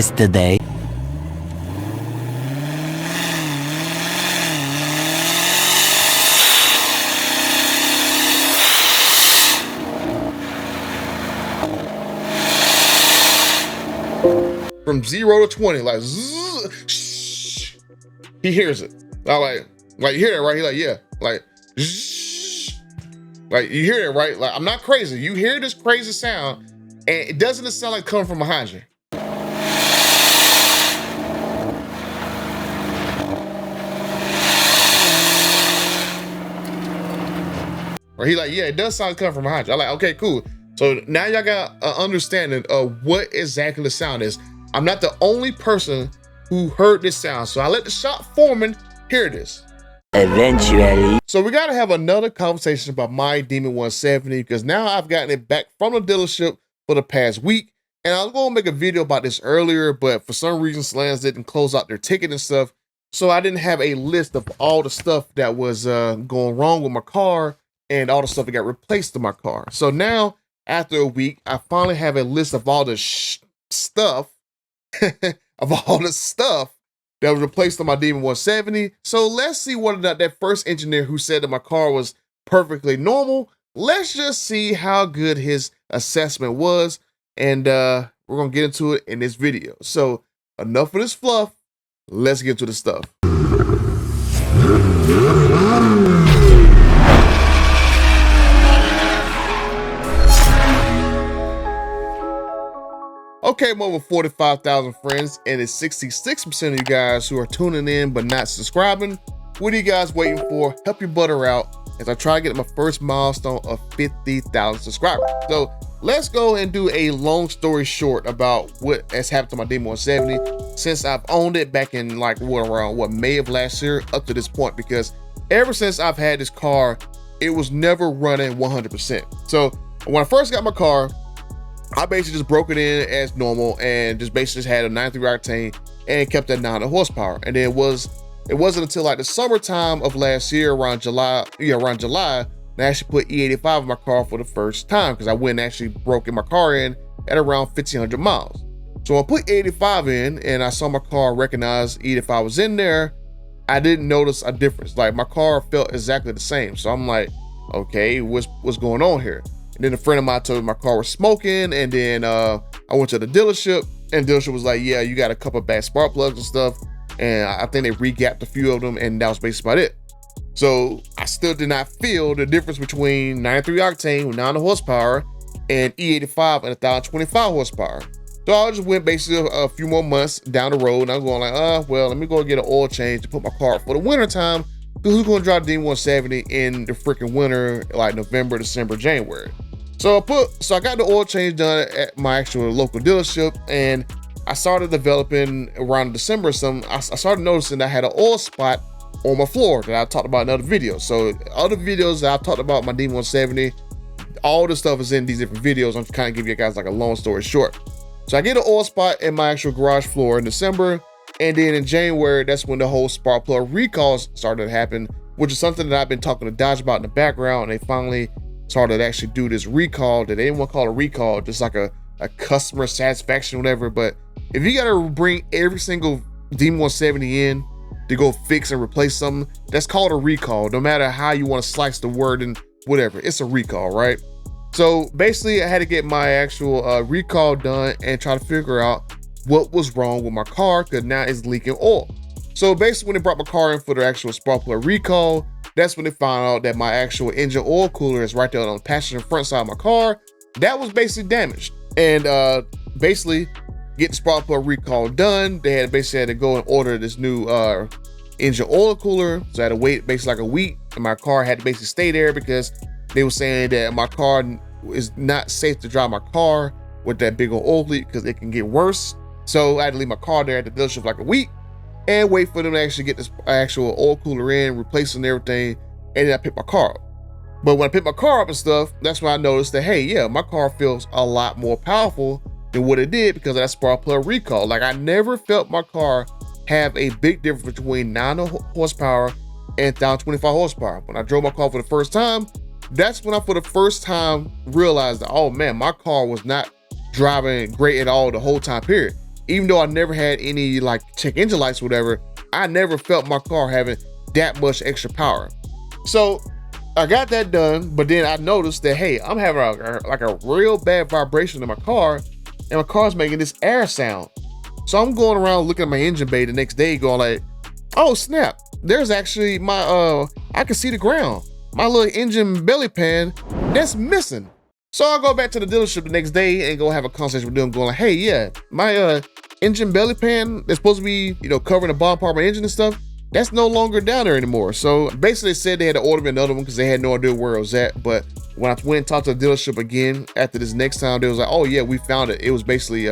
yesterday. From 0 to 20, like zzz, shh. He hears it. I like you hear it, right? He like, yeah, like shh. Like you hear it, right? Like I'm not crazy. You hear this crazy sound, and it doesn't sound like coming from behind you. Or he like, yeah, it does sound like coming from behind you. I'm like, okay, cool. So now y'all got an understanding of what exactly the sound is. I'm not the only person who heard this sound, so I let the shop foreman hear this. Eventually. So we gotta have another conversation about my Demon 170 because now I've gotten it back from the dealership for the past week, and I was gonna make a video about this earlier, but for some reason Stellantis didn't close out their ticket and stuff, so I didn't have a list of all the stuff that was going wrong with my car and all the stuff that got replaced in my car. So now, after a week, I finally have a list of all the stuff of all the stuff that was replaced on my Demon 170. So let's see what that first engineer who said that my car was perfectly normal, let's just see how good his assessment was. And we're gonna get into it in this video. So enough of this fluff, let's get to the stuff. Okay, I'm over 45,000 friends, and it's 66% of you guys who are tuning in but not subscribing. What are you guys waiting for? Help your butter out as I try to get my first milestone of 50,000 subscribers. So let's go and do a long story short about what has happened to my Demon 170 since I've owned it back in like around May of last year up to this point, because ever since I've had this car, it was never running 100%. So when I first got my car, I basically just broke it in as normal and just basically just had a 93 octane and kept that 900 horsepower. And then it wasn't until like the summertime of last year, around July, that I actually put E85 in my car for the first time, because I went and actually broke my car in at around 1,500 miles. So I put E85 in and I saw my car recognize E85 was in there. I didn't notice a difference. Like my car felt exactly the same. So I'm like, okay, what's going on here? And then a friend of mine told me my car was smoking, and then I went to the dealership, and the dealership was like, yeah, you got a couple of bad spark plugs and stuff, and I think they regapped a few of them, and that was basically about it. So I still did not feel the difference between 93 octane with 900 horsepower and E85 and 1,025 horsepower. So I just went basically a few more months down the road, and I'm going like, well, let me go get an oil change to put my car up for the winter time, because who's going to drive the D170 in the freaking winter, like November, December, January? So I got the oil change done at my actual local dealership, and I started developing around December or something. I started noticing that I had an oil spot on my floor that I talked about in other videos. So other videos that I've talked about my D170, all the stuff is in these different videos. I'm just kind of giving you guys like a long story short. So I get an oil spot in my actual garage floor in December, and then in January, that's when the whole spark plug recalls started to happen, which is something that I've been talking to Dodge about in the background, and they finally started to actually do this recall that they didn't want to call a recall, just like a customer satisfaction, whatever. But if you got to bring every single Demon 170 in to go fix and replace something, that's called a recall, no matter how you want to slice the word and whatever. It's a recall, right? So basically I had to get my actual recall done and try to figure out what was wrong with my car, because now it's leaking oil. So basically when they brought my car in for the actual spark plug recall, that's when they found out that my actual engine oil cooler is right there on the passenger front side of my car. That was basically damaged. And basically get the spark plug recall done, they had to go and order this new engine oil cooler. So I had to wait basically like a week, and my car had to basically stay there because they were saying that my car is not safe to drive my car with that big old oil leak because it can get worse. So I had to leave my car there at the dealership like a week and wait for them to actually get this actual oil cooler in, replacing everything, and then I picked my car up. But when I picked my car up and stuff, that's when I noticed that, hey, yeah, my car feels a lot more powerful than what it did because of that spark plug recall. Like I never felt my car have a big difference between 900 horsepower and 1,025 horsepower. When I drove my car for the first time, that's when I for the first time realized that, oh man, my car was not driving great at all the whole time period. even though I never had any like check engine lights or whatever, I never felt my car having that much extra power. So I got that done, but then I noticed that, hey, I'm having a real bad vibration in my car, and my car's making this air sound. So I'm going around looking at my engine bay the next day going like, oh snap, there's actually my, I can see the ground. My little engine belly pan, that's missing. So I go back to the dealership the next day and go have a conversation with them going like, hey, yeah, my engine belly pan that's supposed to be, you know, covering the bottom part of my engine and stuff, that's no longer down there anymore. So basically they said they had to order me another one because they had no idea where it was at. But when I went and talked to the dealership again after this next time, they was like, oh yeah, we found it. It was basically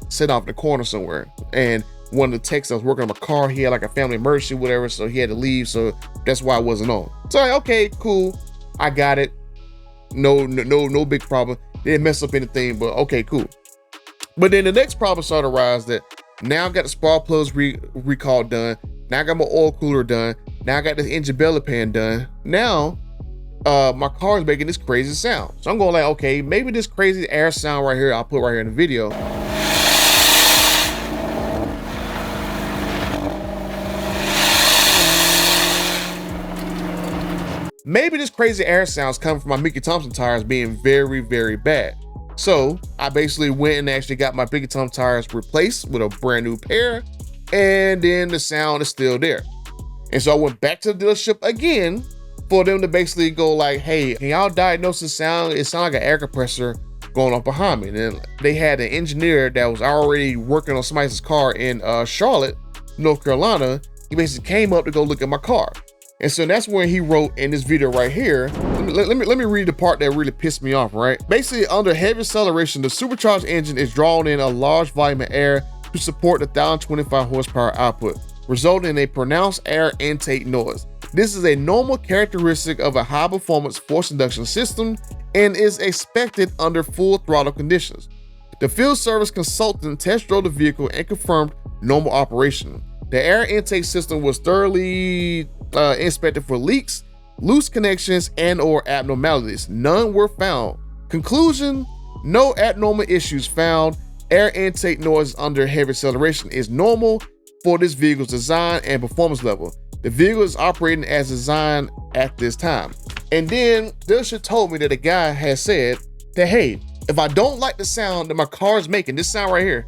sitting off in the corner somewhere. And one of the techs that was working on my car, he had like a family emergency, whatever, so he had to leave. So that's why I wasn't on. So like, okay, cool, I got it. No big problem. They didn't mess up anything, but okay, cool. But then the next problem started to arise that now I got the spark plugs recall done. Now I got my oil cooler done. Now I got this engine belly pan done. Now my car is making this crazy sound. So I'm going like, okay, maybe this crazy air sound right here, I'll put right here in the video. Maybe this crazy air sounds coming from my Mickey Thompson tires being very, very bad. So I basically went and actually got my Mickey Thompson tires replaced with a brand new pair, and then the sound is still there. And so I went back to the dealership again for them to basically go like, hey, can y'all diagnose the sound? It sounds like an air compressor going off behind me. And then they had an engineer that was already working on somebody's car in Charlotte, North Carolina. He basically came up to go look at my car. And so that's when he wrote in this video right here. Let me read the part that really pissed me off, right? Basically, under heavy acceleration, the supercharged engine is drawing in a large volume of air to support the 1,025 horsepower output, resulting in a pronounced air intake noise. This is a normal characteristic of a high-performance forced induction system and is expected under full throttle conditions. The field service consultant test drove the vehicle and confirmed normal operation. The air intake system was thoroughly inspected for leaks, loose connections, and/or abnormalities. None were found. Conclusion: no abnormal issues found. Air intake noise under heavy acceleration is normal for this vehicle's design and performance level. The vehicle is operating as designed at this time. And then dealership told me that a guy had said that, hey, if I don't like the sound that my car is making, this sound right here,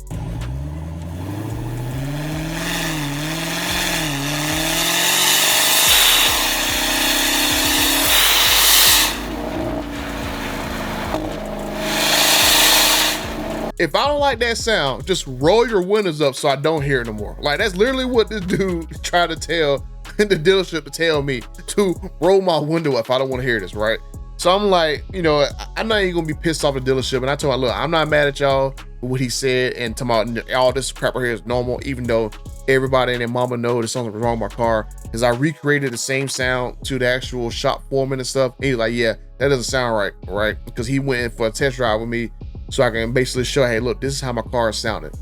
if I don't like that sound, just roll your windows up so I don't hear it no more. Like, that's literally what this dude tried to tell the dealership to tell me, to roll my window up if I don't want to hear this, right? So I'm like, you know, I'm not even gonna be pissed off at the dealership. And I told him, look, I'm not mad at y'all for what he said and talking about all this crap right here is normal, even though everybody and their mama know there's something wrong with my car. Because I recreated the same sound to the actual shop foreman and stuff. And he's like, yeah, that doesn't sound right? Because he went in for a test drive with me, so I can basically show, hey, look, this is how my car is sounding.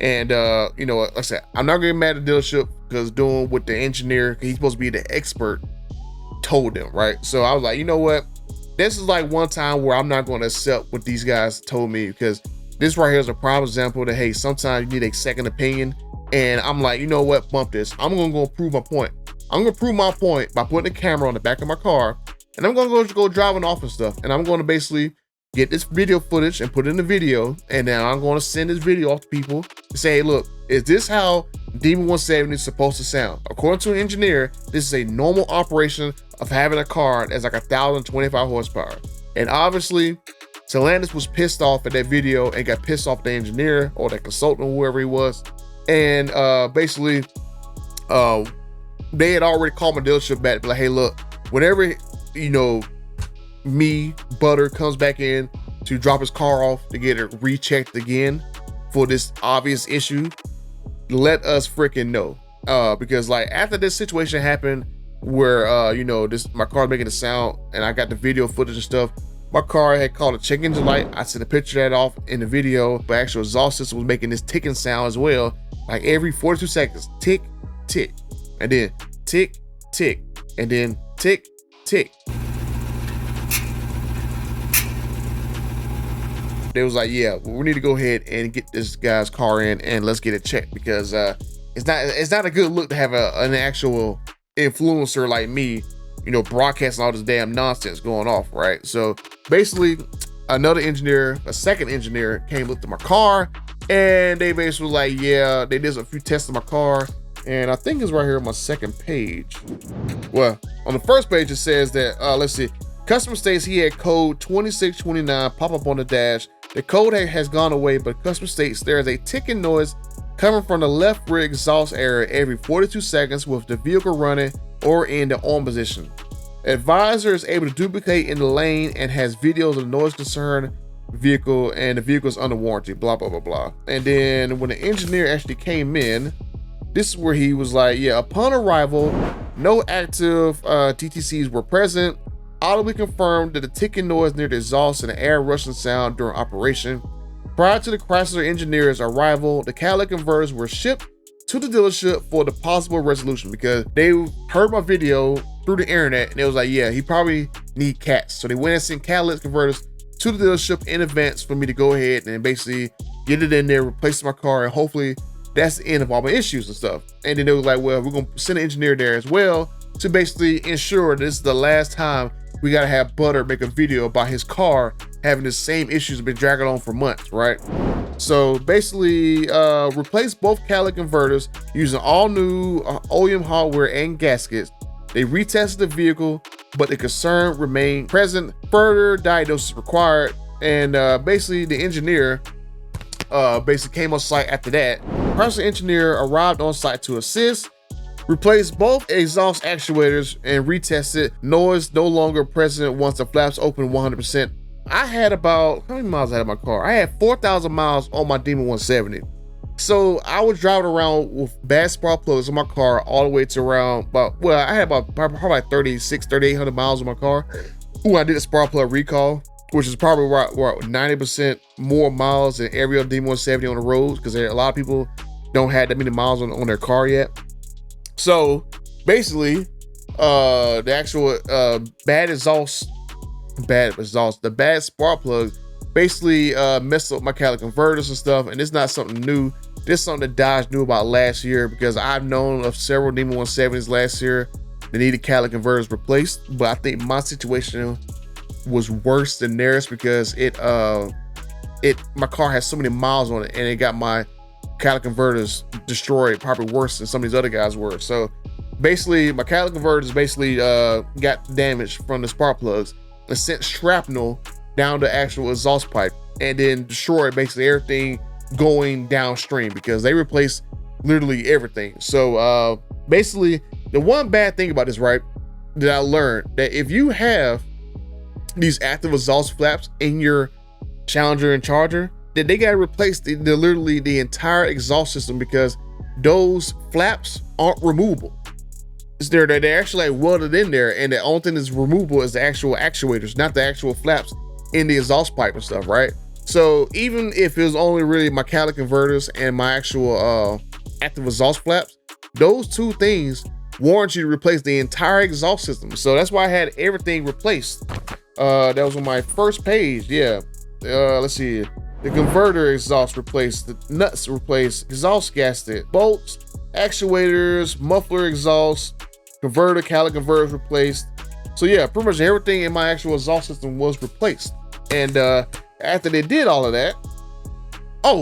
And, you know, like I said, I'm not getting mad at the dealership because doing what the engineer, he's supposed to be the expert, told them, right? So I was like, you know what? This is like one time where I'm not going to accept what these guys told me, because this right here is a prime example that, hey, sometimes you need a second opinion. And I'm like, you know what? Bump this. I'm going to go prove my point. I'm going to prove my point by putting a camera on the back of my car, and I'm going to go driving off and stuff. And I'm going to basically get this video footage and put it in the video, and then I'm going to send this video off to people to say, hey, look, is this how Demon 170 is supposed to sound? According to an engineer, this is a normal operation of having a car that's like 1,025 horsepower. And obviously, Stellantis was pissed off at that video and got pissed off the engineer or the consultant, whoever he was. And basically, they had already called my dealership back to be like, hey, look, whenever, you know, Butter comes back in to drop his car off to get it rechecked again for this obvious issue, let us freaking know. Because like after this situation happened where you know, my car making a sound and I got the video footage and stuff, my car had called a check engine light. I sent a picture of that off in the video, but actual exhaust system was making this ticking sound as well, like every 42 seconds, tick tick, and then tick tick, and then tick tick. they was like, yeah, we need to go ahead and get this guy's car in and let's get it checked, because it's not a good look to have an actual influencer like me, you know, broadcasting all this damn nonsense going off, right? So basically, a second engineer came, looked at my car, and they basically was like, yeah, they did a few tests of my car, and I think it's right here on my second page. Well, on the first page it says that, let's see, customer states he had code 2629 pop up on the dash. The code has gone away, but customer states there is a ticking noise coming from the left rear exhaust area every 42 seconds with the vehicle running or in the on position. Advisor is able to duplicate in the lane and has videos of the noise concern vehicle, and the vehicle is under warranty, blah, blah, blah, blah. And then when the engineer actually came in, this is where he was like, yeah, upon arrival, no active TTCs were present. Audibly confirmed that the ticking noise near the exhaust and the air rushing sound during operation. Prior to the Chrysler engineer's arrival, the catalytic converters were shipped to the dealership for the possible resolution, because they heard my video through the internet and it was like, yeah, he probably need cats. So they went and sent catalytic converters to the dealership in advance for me to go ahead and basically get it in there, replace my car, and hopefully that's the end of all my issues and stuff. And then they were like, well, we're gonna send an engineer there as well to basically ensure this is the last time we gotta have Butter make a video about his car having the same issues been dragging on for months, right? So basically, replace both catalytic converters using all new OEM hardware and gaskets. They retested the vehicle, but the concern remained present. Further diagnosis required, and basically the engineer basically came on site after that. Chrysler engineer arrived on site to assist, replaced both exhaust actuators, and retested. Noise no longer present once the flaps open 100%. I had about, how many miles I had in my car? I had 4,000 miles on my Demon 170. So I was driving around with bad spark plugs in my car all the way to around I had about probably like 3,800 miles on my car. Ooh, I did a spark plug recall, which is probably what 90% more miles than every other Demon 170 on the roads, because a lot of people don't have that many miles on their car yet. So basically, the actual the bad spark plug basically messed up my catalytic converters and stuff. And it's not something new. This is something that Dodge knew about last year, because I've known of several Demon 170s last year that needed catalytic converters replaced. But I think my situation was worse than theirs, because my car has so many miles on it, and it got my catalytic converters destroyed probably worse than some of these other guys were. So basically, my catalytic converters basically got damaged from the spark plugs and sent shrapnel down the actual exhaust pipe, and then destroyed basically everything going downstream, because they replaced literally everything. So basically, the one bad thing about this, right, that I learned, that if you have these active exhaust flaps in your Challenger and Charger, that they gotta replace literally the entire exhaust system, because those flaps aren't removable. They're actually like welded in there, and the only thing that's removable is the actual actuators, not the actual flaps in the exhaust pipe and stuff, right? So even if it was only really my catalytic converters and my actual active exhaust flaps, those two things warrant you to replace the entire exhaust system. So that's why I had everything replaced. That was on my first page. Yeah. Let's see. The converter exhaust replaced, the nuts replaced, exhaust gasket, bolts, actuators, muffler exhaust, converter, catalytic converters replaced. So yeah, pretty much everything in my actual exhaust system was replaced. And after they did all of that,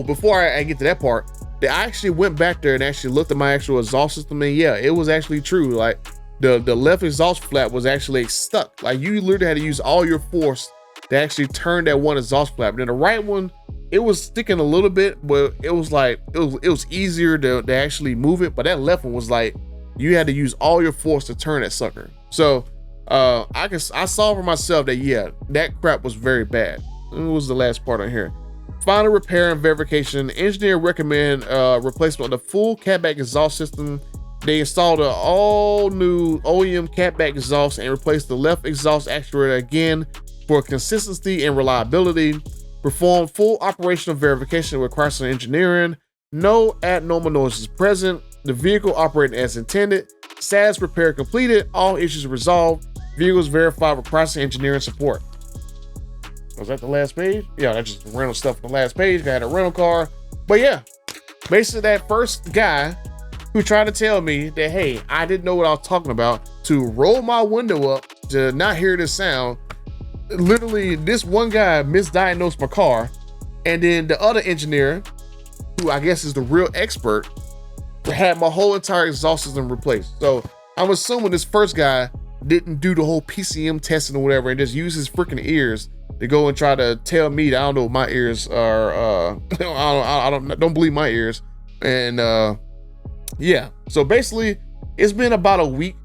before I get to that part, I actually went back there and actually looked at my actual exhaust system, and yeah, it was actually true. Like the left exhaust flap was actually stuck. Like you literally had to use all your force to actually turn that one exhaust flap. And then the right one, it was sticking a little bit, but it was like it was easier to actually move it. But that left one was like you had to use all your force to turn that sucker. So I saw for myself that yeah, that crap was very bad. It was the last part on here. Final repair and verification. Engineer recommend replacement of the full catback exhaust system. They installed an all new OEM catback exhaust and replaced the left exhaust actuator again for consistency and reliability. Perform full operational verification with Chrysler Engineering. No abnormal noises present. The vehicle operating as intended. SAS repair completed. All issues resolved. Vehicles verified with Chrysler Engineering support. Was that the last page? Yeah, that's just rental stuff on the last page. I had a rental car. But yeah, basically that first guy who tried to tell me that, hey, I didn't know what I was talking about, to roll my window up to not hear this sound. Literally, this one guy misdiagnosed my car. And then the other engineer, who I guess is the real expert, had my whole entire exhaust system replaced. So I'm assuming this first guy didn't do the whole PCM testing or whatever and just use his freaking ears to go and try to tell me that I don't know what my ears are. I don't believe my ears. And yeah, so basically it's been about a week.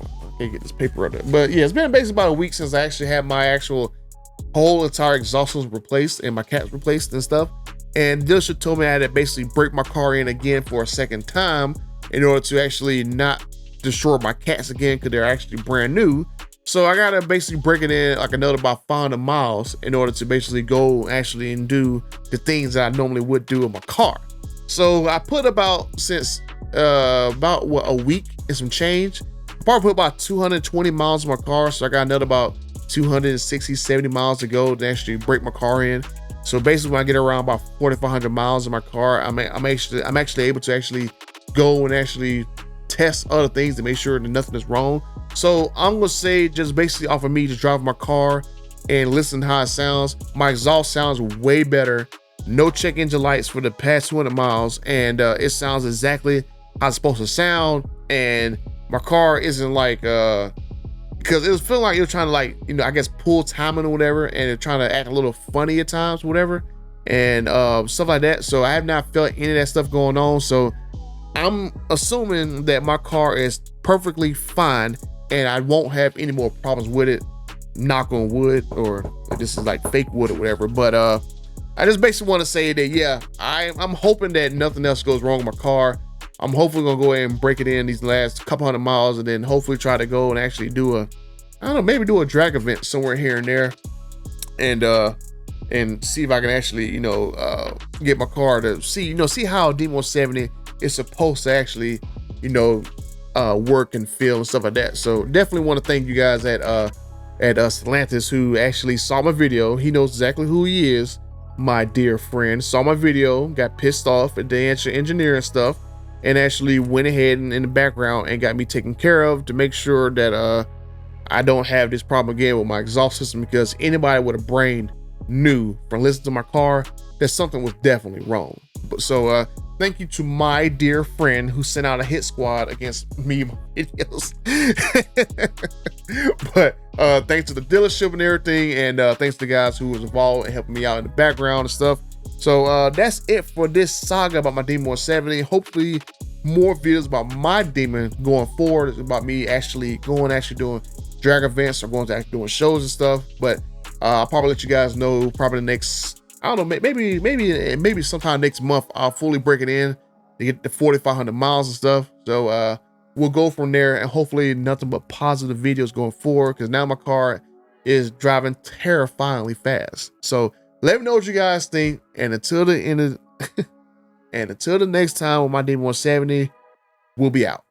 I can't get this paper out there, but yeah, it's been basically about a week since I actually had my actual whole entire exhaust was replaced and my caps replaced and stuff. And dealership told me I had to basically break my car in again for a second time in order to actually not destroy my cats again, because they're actually brand new. So I gotta basically break it in like another about 500 miles in order to basically go actually and do the things that I normally would do in my car. So I put about, since about what, a week and some change, I probably put about 220 miles in my car. So I got another about 260, 70 miles to go to actually break my car in. So basically when I get around about 4,500 miles in my car, I'm actually able to actually go and actually test other things to make sure that nothing is wrong. So I'm gonna say, just basically off of me just driving my car and listen to how it sounds, my exhaust sounds way better. No check engine lights for the past 200 miles, and it sounds exactly how it's supposed to sound. And my car isn't like because it was feeling like it was trying to, like, you know, I guess pull timing or whatever, and it trying to act a little funny at times, whatever, and stuff like that. So I have not felt any of that stuff going on. So I'm assuming that my car is perfectly fine and I won't have any more problems with it. Knock on wood, or this is like fake wood or whatever. But I just basically want to say that, yeah, I'm hoping that nothing else goes wrong with my car. I'm hopefully gonna go ahead and break it in these last couple hundred miles, and then hopefully try to go and actually do a, I don't know, maybe do a drag event somewhere here and there, and see if I can actually, you know, get my car to see, you know, see how a D170 is supposed to actually, you know, work and feel and stuff like that. So definitely want to thank you guys at Stellantis, who actually saw my video. He knows exactly who he is, my dear friend. Saw my video, got pissed off at the engineer and stuff, and actually went ahead and in the background and got me taken care of to make sure that I don't have this problem again with my exhaust system, because anybody with a brain knew from listening to my car that something was definitely wrong. But so thank you to my dear friend who sent out a hit squad against me and my videos. But thanks to the dealership and everything, and thanks to the guys who was involved and helping me out in the background and stuff. So that's it for this saga about my Demon 170. Hopefully more videos about my Demon going forward. It's about me actually doing drag events or going to actually doing shows and stuff. But I'll probably let you guys know probably the next, I don't know, maybe sometime next month I'll fully break it in to get the 4,500 miles and stuff. So we'll go from there, and hopefully nothing but positive videos going forward, because now my car is driving terrifyingly fast. So let me know what you guys think, and until the end of and until the next time with my D170, we'll be out.